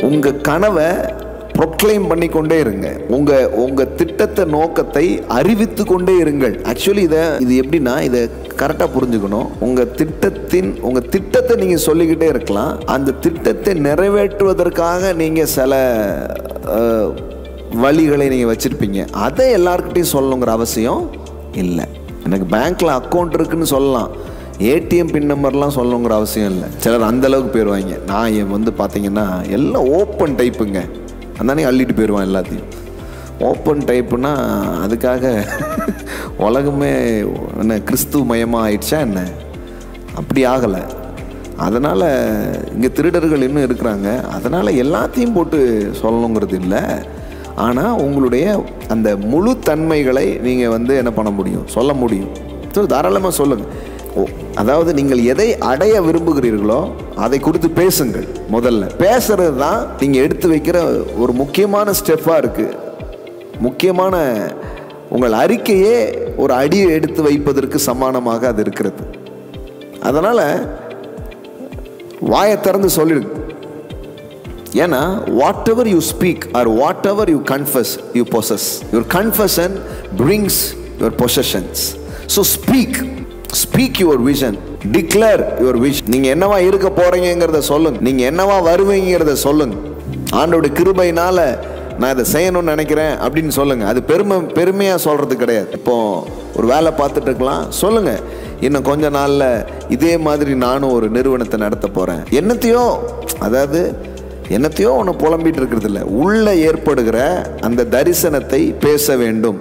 உங்க கனவை ப்ரொக்ளைம் பண்ணிக்கொண்டே இருங்க. உங்க திட்டத்தை நோக்கத்தை அறிவித்து கொண்டே இருங்கள். ஆக்சுவலி இது எப்படின்னா, இதை கரெக்டாக புரிஞ்சுக்கணும். உங்க திட்டத்தை நீங்க சொல்லிக்கிட்டே இருக்கலாம். அந்த திட்டத்தை நிறைவேற்றுவதற்காக நீங்க சில வழிகளை நீங்க வச்சிருப்பீங்க. அதை எல்லாருக்கிட்டையும் சொல்லணுங்கிற அவசியம் இல்லை. எனக்கு பேங்க்ல அக்கௌண்ட் இருக்குன்னு சொல்லலாம், ஏடிஎம் பின் நம்பர்லாம் சொல்லணுங்கிற அவசியம் இல்லை. சிலர் அந்த அளவுக்கு போயிடுவாங்க. நான் பார்த்தீங்கன்னா எல்லாம் ஓப்பன் டைப்புங்க, அந்தானே அள்ளிட்டு போயிடுவான் எல்லாத்தையும். ஓப்பன் டைப்புனா அதுக்காக உலகமே என்ன கிறிஸ்துவ மயமாக ஆயிடுச்சா என்ன? அப்படி ஆகலை. அதனால் இங்கே திருடர்கள் இன்னும் இருக்கிறாங்க. அதனால் எல்லாத்தையும் போட்டு சொல்லணுங்கிறது இல்லை. ஆனால் உங்களுடைய அந்த முழு தன்மைகளை நீங்கள் என்ன பண்ண முடியும், சொல்ல முடியும். தாராளமாக சொல்லுங்கள். அதாவது நீங்கள் எதை அடைய விரும்புகிறீர்களோ அதை குறித்து பேசுங்கள். முதல்ல பேசுறது தான் நீங்கள் எடுத்து வைக்கிற ஒரு முக்கியமான ஸ்டெப்பாக இருக்குது. முக்கியமான உங்கள் அறிக்கையே ஒரு அடி எடுத்து வைப்பதற்கு சமானமாக அது இருக்கிறது. அதனால் வாயை திறந்து சொல்லிடுங்க. ஏன்னா whatever you speak or whatever you confess you possess. Your confession brings your possessions. So speak your vision, declare your vision. நீங்க என்னவா இருக்க போறீங்கிறத சொல்லுங்க. நீங்க என்னவா வருவீங்கிறத சொல்லுங்க. ஆண்டோட கிருபையினால நான் இதை செய்யணும்னு நினைக்கிறேன் அப்படின்னு சொல்லுங்க. அது பெருமையா சொல்றது கிடையாது. இப்போ ஒரு வேலை பார்த்துட்டு இருக்கலாம், சொல்லுங்க, இன்னும் கொஞ்ச நாள்ல இதே மாதிரி நானும் ஒரு நிறுவனத்தை நடத்த போறேன். என்னத்தையோ ஒன்று புலம்பிட்டு இருக்கிறது இல்லை. உள்ள ஏற்படுகிற அந்த தரிசனத்தை பேச வேண்டும்.